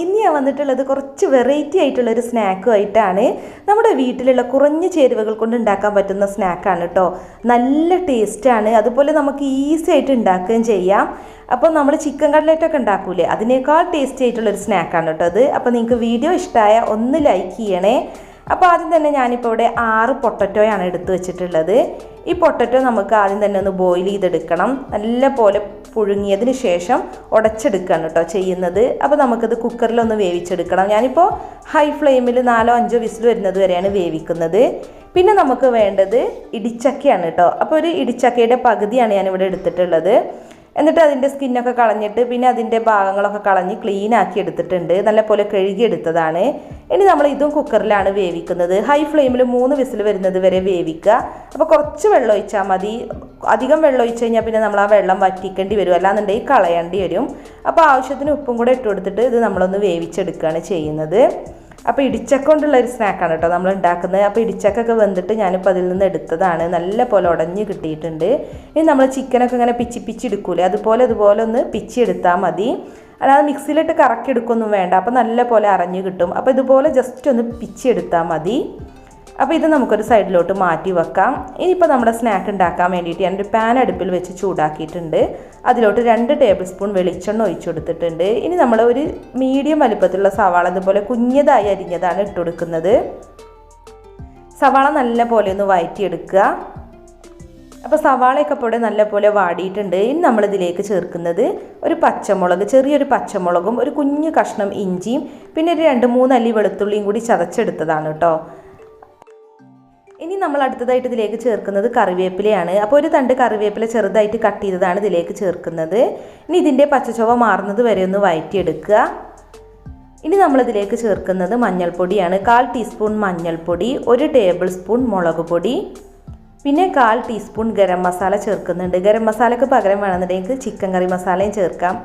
ഇന്ന് ഞാൻ വന്നിട്ടുള്ളത് കുറച്ച് വെറൈറ്റി ആയിട്ടുള്ളൊരു സ്നാക്കുമായിട്ടാണ്. നമ്മുടെ വീട്ടിലുള്ള കുറഞ്ഞ ചേരുവകൾ കൊണ്ട് ഉണ്ടാക്കാൻ പറ്റുന്ന സ്നാക്കാണ് കേട്ടോ. നല്ല ടേസ്റ്റാണ്, അതുപോലെ നമുക്ക് ഈസി ആയിട്ട് ഉണ്ടാക്കുകയും ചെയ്യാം. അപ്പോൾ നമ്മൾ ചിക്കൻ കട്ട്ലറ്റൊക്കെ ഉണ്ടാക്കൂലേ, അതിനേക്കാൾ ടേസ്റ്റി ആയിട്ടുള്ളൊരു സ്നാക്കാണ് കേട്ടോ അത്. അപ്പോൾ നിങ്ങൾക്ക് വീഡിയോ ഇഷ്ടമായ ഒന്ന് ലൈക്ക് ചെയ്യണേ. അപ്പോൾ ആദ്യം തന്നെ ഞാനിപ്പോൾ ഇവിടെ 6 പൊട്ടറ്റോയാണ് എടുത്ത് വെച്ചിട്ടുള്ളത്. ഈ പൊട്ടറ്റോ നമുക്ക് ആദ്യം തന്നെ ഒന്ന് ബോയിൽ ചെയ്തെടുക്കണം. നല്ല പോലെ പുഴുങ്ങിയതിന് ശേഷം ഉടച്ചെടുക്കുകയാണ് കേട്ടോ ചെയ്യുന്നത്. അപ്പോൾ നമുക്കത് കുക്കറിലൊന്ന് വേവിച്ചെടുക്കണം. ഞാനിപ്പോൾ ഹൈ ഫ്ലെയിമിൽ 4-5 വിസിൽ വരുന്നത് വരെയാണ് വേവിക്കുന്നത്. പിന്നെ നമുക്ക് വേണ്ടത് ഇടിച്ചക്കയാണ് കേട്ടോ. അപ്പോൾ ഒരു ഇടിച്ചക്കയുടെ പകുതിയാണ് ഞാനിവിടെ എടുത്തിട്ടുള്ളത്. എന്നിട്ട് അതിൻ്റെ സ്കിന്നൊക്കെ കളഞ്ഞിട്ട് പിന്നെ അതിൻ്റെ ഭാഗങ്ങളൊക്കെ കളഞ്ഞ് ക്ലീൻ ആക്കി എടുത്തിട്ടുണ്ട്. നല്ലപോലെ കഴുകിയെടുത്തതാണ്. ഇനി നമ്മൾ ഇതും കുക്കറിലാണ് വേവിക്കുന്നത്. ഹൈ ഫ്ലെയിമിൽ 3 വിസിൽ വരുന്നത് വരെ വേവിക്കുക. അപ്പോൾ കുറച്ച് വെള്ളം ഒഴിച്ചാൽ മതി. അധികം വെള്ളം ഒഴിച്ച് കഴിഞ്ഞാൽ പിന്നെ നമ്മൾ ആ വെള്ളം വറ്റിക്കേണ്ടി വരും, അല്ലാന്നുണ്ടെങ്കിൽ കളയേണ്ടി വരും. അപ്പോൾ ആവശ്യത്തിന് ഉപ്പും കൂടെ ഇട്ട് കൊടുത്തിട്ട് ഇത് നമ്മളൊന്ന് വേവിച്ചെടുക്കുകയാണ് ചെയ്യുന്നത്. അപ്പോൾ ഇടിച്ചക്ക കൊണ്ടുള്ള ഒരു സ്നാക്കാണ് കേട്ടോ നമ്മൾ ഉണ്ടാക്കുന്നത്. അപ്പോൾ ഇടിച്ചക്കൊക്കെ വെന്തിട്ട് ഞാനിപ്പോൾ അതിൽ നിന്ന് എടുത്തതാണ്. നല്ല പോലെ ഉടഞ്ഞ് കിട്ടിയിട്ടുണ്ട്. ഇനി നമ്മൾ ചിക്കനൊക്കെ ഇങ്ങനെ പിച്ചി എടുക്കൂലേ, അതുപോലെ ഒന്ന് പിച്ചി എടുത്താൽ മതി. അല്ലാതെ മിക്സിയിലിട്ട് കറക്കി എടുക്കൊന്നും വേണ്ട. അപ്പോൾ നല്ല പോലെ അരഞ്ഞ് കിട്ടും. അപ്പോൾ ഇതുപോലെ ജസ്റ്റ് ഒന്ന് പിച്ചി എടുത്താൽ മതി. അപ്പോൾ ഇത് നമുക്കൊരു സൈഡിലോട്ട് മാറ്റി വെക്കാം. ഇനിയിപ്പോൾ നമ്മുടെ സ്നാക്ക് ഉണ്ടാക്കാൻ വേണ്ടിയിട്ട് ഞാനൊരു പാൻ അടുപ്പിൽ വെച്ച് ചൂടാക്കിയിട്ടുണ്ട്. അതിലോട്ട് 2 ടേബിൾ സ്പൂൺ വെളിച്ചെണ്ണ ഒഴിച്ചു കൊടുത്തിട്ടുണ്ട്. ഇനി നമ്മൾ ഒരു മീഡിയം വലുപ്പത്തിലുള്ള സവാള ഇതുപോലെ കുഞ്ഞതായി അരിഞ്ഞതാണ് ഇട്ട് കൊടുക്കുന്നത്. സവാള നല്ല പോലെ ഒന്ന് വഴറ്റിയെടുക്കുക. അപ്പോൾ സവാളയൊക്കെ ഇപ്പോൾ ഇവിടെ നല്ല പോലെ വാടിയിട്ടുണ്ട്. ഇനി നമ്മളിതിലേക്ക് ചേർക്കുന്നത് ഒരു പച്ചമുളക്, ചെറിയൊരു പച്ചമുളകും ഒരു കുഞ്ഞു കഷ്ണം ഇഞ്ചിയും പിന്നെ ഒരു 2-3 അല്ലി വെളുത്തുള്ളിയും കൂടി ചതച്ചെടുത്തതാണ് കേട്ടോ. ഇനി നമ്മൾ അടുത്തതായിട്ട് ഇതിലേക്ക് ചേർക്കുന്നത് കറിവേപ്പിലയാണ്. അപ്പോൾ ഒരു തണ്ട് കറിവേപ്പില ചെറുതായിട്ട് കട്ട് ചെയ്തതാണ് ഇതിലേക്ക് ചേർക്കുന്നത്. ഇനി ഇതിൻ്റെ പച്ചച്ചുവ മാറുന്നത് വരെ ഒന്ന് വഴറ്റിയെടുക്കുക. ഇനി നമ്മളിതിലേക്ക് ചേർക്കുന്നത് മഞ്ഞൾപ്പൊടിയാണ്. 1/4 ടീസ്പൂൺ മഞ്ഞൾപ്പൊടി, 1 ടേബിൾ സ്പൂൺ മുളക് പൊടി, പിന്നെ 1/4 ടീസ്പൂൺ ഗരം മസാല ചേർക്കുന്നുണ്ട്. ഗരം മസാലയ്ക്ക് പകരം വേണമെന്നുണ്ടെങ്കിൽ ചിക്കൻ കറി മസാലയും ചേർക്കാം.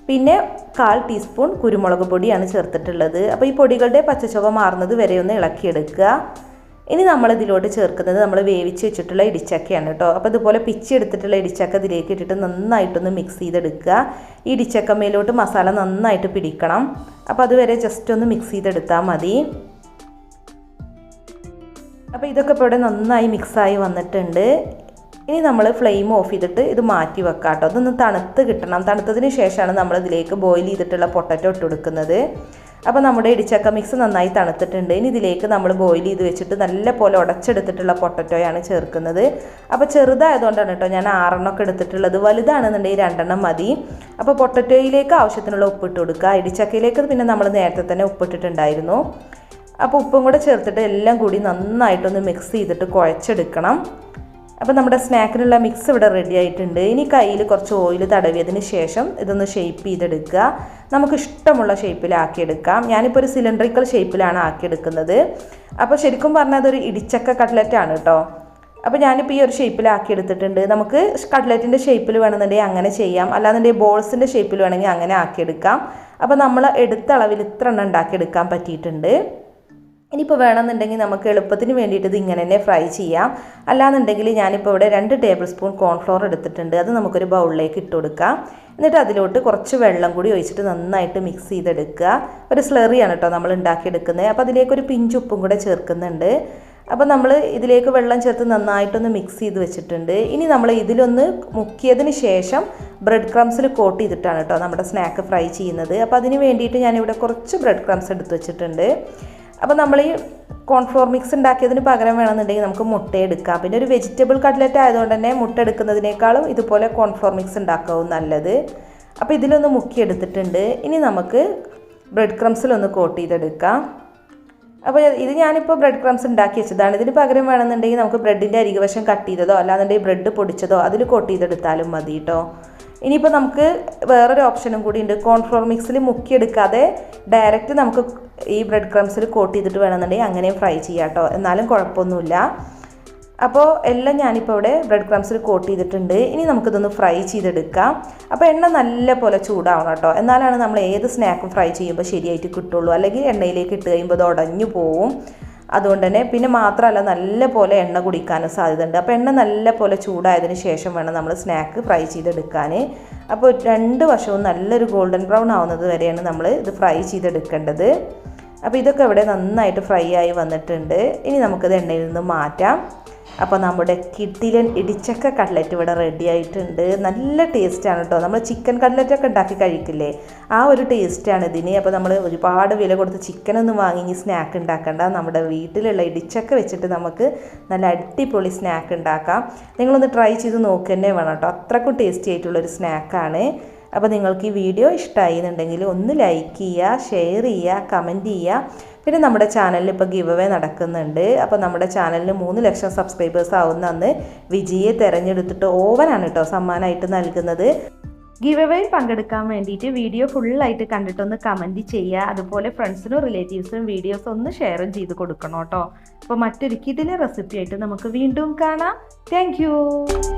പിന്നെ 1/4 ടീസ്പൂൺ കുരുമുളക് പൊടിയാണ് ചേർത്തിട്ടുള്ളത്. അപ്പോൾ ഈ പൊടികളുടെ പച്ചച്ചുവ മാറുന്നത് വരെ ഒന്ന് ഇളക്കിയെടുക്കുക. ഇനി നമ്മളിതിലോട്ട് ചേർക്കുന്നത് നമ്മൾ വേവിച്ച് വെച്ചിട്ടുള്ള ഇടിച്ചക്കയാണ് കേട്ടോ. അപ്പോൾ ഇതുപോലെ പിച്ചി എടുത്തിട്ടുള്ള ഇടിച്ചക്ക ഇതിലേക്ക് ഇട്ടിട്ട് നന്നായിട്ടൊന്ന് മിക്സ് ചെയ്തെടുക്കുക. ഈ ഇടിച്ചക്കമ്മയിലോട്ട് മസാല നന്നായിട്ട് പിടിക്കണം. അപ്പോൾ അതുവരെ ജസ്റ്റ് ഒന്ന് മിക്സ് ചെയ്തെടുത്താൽ മതി. അപ്പോൾ ഇതൊക്കെ ഇപ്പോൾ ഇവിടെ നന്നായി മിക്സായി വന്നിട്ടുണ്ട്. ഇനി നമ്മൾ ഫ്ലെയിം ഓഫ് ചെയ്തിട്ട് ഇത് മാറ്റി വെക്കാം കേട്ടോ. അതൊന്ന് തണുത്ത് കിട്ടണം. തണുത്തതിന് ശേഷമാണ് നമ്മളിതിലേക്ക് ബോയിൽ ചെയ്തിട്ടുള്ള പൊട്ടറ്റോ ഇട്ട് കൊടുക്കുന്നത്. അപ്പോൾ നമ്മുടെ ഇടിച്ചക്ക മിക്സ് നന്നായി തണുത്തിട്ടുണ്ട്. ഇനി ഇതിലേക്ക് നമ്മൾ ബോയിൽ ചെയ്ത് വെച്ചിട്ട് നല്ല പോലെ ഉടച്ചെടുത്തിട്ടുള്ള പൊട്ടറ്റോയാണ് ചേർക്കുന്നത്. അപ്പോൾ ചെറുതായതുകൊണ്ടാണ് കേട്ടോ ഞാൻ 6 എടുത്തിട്ടുള്ളത്. വലുതാണെന്നുണ്ടെങ്കിൽ 2 മതി. അപ്പോൾ പൊട്ടറ്റോയിലേക്ക് ആവശ്യത്തിനുള്ള ഉപ്പിട്ട് കൊടുക്കുക. ഇടിച്ചക്കയിലേക്ക് പിന്നെ നമ്മൾ നേരത്തെ തന്നെ ഉപ്പിട്ടിട്ടുണ്ടായിരുന്നു. അപ്പോൾ ഉപ്പും കൂടെ ചേർത്തിട്ട് എല്ലാം കൂടി നന്നായിട്ടൊന്ന് മിക്സ് ചെയ്തിട്ട് കുഴച്ചെടുക്കണം. അപ്പോൾ നമ്മുടെ സ്നാക്കിനുള്ള മിക്സ് ഇവിടെ റെഡി ആയിട്ടുണ്ട്. ഇനി കയ്യിൽ കുറച്ച് ഓയിൽ തടവിയതിന് ശേഷം ഇതൊന്ന് ഷേപ്പ് ചെയ്തെടുക്കുക. നമുക്ക് ഇഷ്ടമുള്ള ഷേപ്പിലാക്കിയെടുക്കാം. ഞാനിപ്പോൾ ഒരു സിലിണ്ടറിക്കൽ ഷേപ്പിലാണ് ആക്കിയെടുക്കുന്നത്. അപ്പോൾ ശരിക്കും പറഞ്ഞാൽ അതൊരു ഇടിച്ചക്ക കട്ട്ലറ്റാണ് കേട്ടോ. അപ്പോൾ ഞാനിപ്പോൾ ഈ ഒരു ഷേപ്പിലാക്കിയെടുത്തിട്ടുണ്ട്. നമുക്ക് കട്ട്ലറ്റിൻ്റെ ഷേപ്പിൽ വേണമെന്നുണ്ടെങ്കിൽ അങ്ങനെ ചെയ്യാം, അല്ലാന്നുണ്ടെങ്കിൽ ബോൾസിൻ്റെ ഷേപ്പിൽ വേണമെങ്കിൽ അങ്ങനെ ആക്കിയെടുക്കാം. അപ്പോൾ നമ്മൾ എടുത്ത അളവിൽ ഇത്ര എണ്ണം ഉണ്ടാക്കിയെടുക്കാൻ പറ്റിയിട്ടുണ്ട്. ഇനിയിപ്പോൾ വേണമെന്നുണ്ടെങ്കിൽ നമുക്ക് എളുപ്പത്തിന് വേണ്ടിയിട്ട് ഇത് ഇങ്ങനെ തന്നെ ഫ്രൈ ചെയ്യാം. അല്ലാന്നുണ്ടെങ്കിൽ ഞാനിപ്പോൾ ഇവിടെ 2 ടേബിൾ സ്പൂൺ കോൺഫ്ലോർ എടുത്തിട്ടുണ്ട്. അത് നമുക്കൊരു ബൗളിലേക്ക് ഇട്ട് കൊടുക്കാം. എന്നിട്ട് അതിലോട്ട് കുറച്ച് വെള്ളം കൂടി ഒഴിച്ചിട്ട് നന്നായിട്ട് മിക്സ് ചെയ്തെടുക്കുക. ഒരു സ്ലറിയാണ് കേട്ടോ നമ്മൾ ഉണ്ടാക്കിയെടുക്കുന്നത്. അപ്പോൾ അതിലേക്കൊരു പിഞ്ച് ഉപ്പും കൂടെ ചേർക്കുന്നുണ്ട്. അപ്പോൾ നമ്മൾ ഇതിലേക്ക് വെള്ളം ചേർത്ത് നന്നായിട്ടൊന്ന് മിക്സ് ചെയ്ത് വെച്ചിട്ടുണ്ട്. ഇനി നമ്മൾ ഇതിലൊന്ന് മുക്കിയതിന് ശേഷം ബ്രെഡ് ക്രംസിൽ കോട്ട് ചെയ്തിട്ടാണ് കേട്ടോ നമ്മുടെ സ്നാക്ക് ഫ്രൈ ചെയ്യുന്നത്. അപ്പോൾ അതിന് വേണ്ടിയിട്ട് ഞാനിവിടെ കുറച്ച് ബ്രെഡ് ക്രംസ് എടുത്ത് വെച്ചിട്ടുണ്ട്. അപ്പോൾ നമ്മൾ ഈ കോൺഫ്ലോർ മിക്സ് ഉണ്ടാക്കിയതിന് പകരം വേണമെന്നുണ്ടെങ്കിൽ നമുക്ക് മുട്ട എടുക്കാം. പിന്നെ ഒരു വെജിറ്റബിൾ കട്ട്ലറ്റ് ആയതുകൊണ്ട് തന്നെ മുട്ട എടുക്കുന്നതിനേക്കാളും ഇതുപോലെ കോൺഫ്ലോർ മിക്സ് ഉണ്ടാക്കാവും നല്ലത്. അപ്പോൾ ഇതിലൊന്ന് മുക്കിയെടുത്തിട്ടുണ്ട്. ഇനി നമുക്ക് ബ്രെഡ് ക്രംസിലൊന്ന് കോട്ട് ചെയ്തെടുക്കാം. അപ്പോൾ ഇത് ഞാനിപ്പോൾ ബ്രെഡ് ക്രംസ് ഉണ്ടാക്കി വെച്ചതാണ്. ഇതിന് പകരം വേണമെന്നുണ്ടെങ്കിൽ നമുക്ക് ബ്രെഡിൻ്റെ അരികുവശം കട്ട് ചെയ്തതോ അല്ലാന്നുണ്ടെങ്കിൽ ബ്രെഡ് പൊടിച്ചതോ അതിൽ കോട്ട് ചെയ്തെടുത്താലും മതി കേട്ടോ. ഇനിയിപ്പോൾ നമുക്ക് വേറൊരു ഓപ്ഷനും കൂടി ഉണ്ട്. കോൺഫ്ലോർ മിക്സിൽ മുക്കിയെടുക്കാതെ ഡയറക്റ്റ് നമുക്ക് ഈ ബ്രെഡ് ക്രംസിൽ കോട്ട് ചെയ്തിട്ട് വേണമെന്നുണ്ടെങ്കിൽ അങ്ങനെയും ഫ്രൈ ചെയ്യാം കേട്ടോ. എന്നാലും കുഴപ്പമൊന്നുമില്ല. അപ്പോൾ എല്ലാം ഞാനിപ്പോൾ ഇവിടെ ബ്രെഡ് ക്രംസിൽ കോട്ട് ചെയ്തിട്ടുണ്ട്. ഇനി നമുക്കിതൊന്ന് ഫ്രൈ ചെയ്തെടുക്കാം. അപ്പോൾ എണ്ണ നല്ല പോലെ ചൂടാവണം കേട്ടോ. എന്നാലാണ് നമ്മൾ ഏത് സ്നാക്കും ഫ്രൈ ചെയ്യുമ്പോൾ ശരിയായിട്ട് കിട്ടുള്ളൂ. അല്ലെങ്കിൽ എണ്ണയിലേക്ക് ഇട്ട് കഴിയുമ്പോൾ അത് ഉടഞ്ഞു പോവും. അതുകൊണ്ട് തന്നെ പിന്നെ മാത്രമല്ല നല്ല പോലെ എണ്ണ കുടിക്കാനും സാധ്യതയുണ്ട്. അപ്പോൾ എണ്ണ നല്ല പോലെ ചൂടായതിന് ശേഷം വേണം നമ്മൾ സ്നാക്ക് ഫ്രൈ ചെയ്തെടുക്കാൻ. അപ്പോൾ 2 വശവും നല്ലൊരു ഗോൾഡൻ ബ്രൗൺ ആവുന്നത് വരെയാണ് നമ്മൾ ഇത് ഫ്രൈ ചെയ്തെടുക്കേണ്ടത്. അപ്പോൾ ഇതൊക്കെ ഇവിടെ നന്നായിട്ട് ഫ്രൈ ആയി വന്നിട്ടുണ്ട്. ഇനി നമുക്കിത് എണ്ണയിൽ നിന്ന് മാറ്റാം. അപ്പോൾ നമ്മുടെ കിടിലൻ ഇടിച്ചക്ക കട്ട്ലറ്റ് ഇവിടെ റെഡി ആയിട്ടുണ്ട്. നല്ല ടേസ്റ്റാണ് കേട്ടോ. നമ്മൾ ചിക്കൻ കട്ട്ലറ്റൊക്കെ ഉണ്ടാക്കി കഴിക്കില്ലേ, ആ ഒരു ടേസ്റ്റാണ് ഇതിന്. അപ്പോൾ നമ്മൾ ഒരുപാട് വില കൊടുത്ത് ചിക്കനൊന്നും വാങ്ങി സ്നാക്ക് ഉണ്ടാക്കണ്ട. നമ്മുടെ വീട്ടിലുള്ള ഇടിച്ചക്ക വെച്ചിട്ട് നമുക്ക് നല്ല അടിപൊളി സ്നാക്ക് ഉണ്ടാക്കാം. നിങ്ങളൊന്ന് ട്രൈ ചെയ്ത് നോക്കുക തന്നെ വേണം കേട്ടോ. അത്രക്കും ടേസ്റ്റി ആയിട്ടുള്ളൊരു സ്നാക്കാണ്. അപ്പോൾ നിങ്ങൾക്ക് ഈ വീഡിയോ ഇഷ്ടമായി എന്നുണ്ടെങ്കിൽ ഒന്ന് ലൈക്ക് ചെയ്യുക, ഷെയർ ചെയ്യുക, കമൻറ്റ് ചെയ്യുക. പിന്നെ നമ്മുടെ ചാനലിൽ ഇപ്പോൾ ഗിവ് അവേ നടക്കുന്നുണ്ട്. അപ്പോൾ നമ്മുടെ ചാനലിന് 3 ലക്ഷം സബ്സ്ക്രൈബേഴ്സ് ആവുന്ന അന്ന് വിജയെ തിരഞ്ഞെടുത്തിട്ട് ഓവനാണ് കേട്ടോ സമ്മാനമായിട്ട് നൽകുന്നത്. ഗിവ് അവേയിൽ പങ്കെടുക്കാൻ വേണ്ടിയിട്ട് വീഡിയോ ഫുള്ളായിട്ട് കണ്ടിട്ടൊന്ന് കമൻറ്റ് ചെയ്യുക. അതുപോലെ ഫ്രണ്ട്സിനും റിലേറ്റീവ്സിനും വീഡിയോസ് ഒന്ന് ഷെയറും ചെയ്ത് കൊടുക്കണം കേട്ടോ. അപ്പോൾ മറ്റൊരു കിടിലൻ റെസിപ്പി ആയിട്ട് നമുക്ക് വീണ്ടും കാണാം. താങ്ക്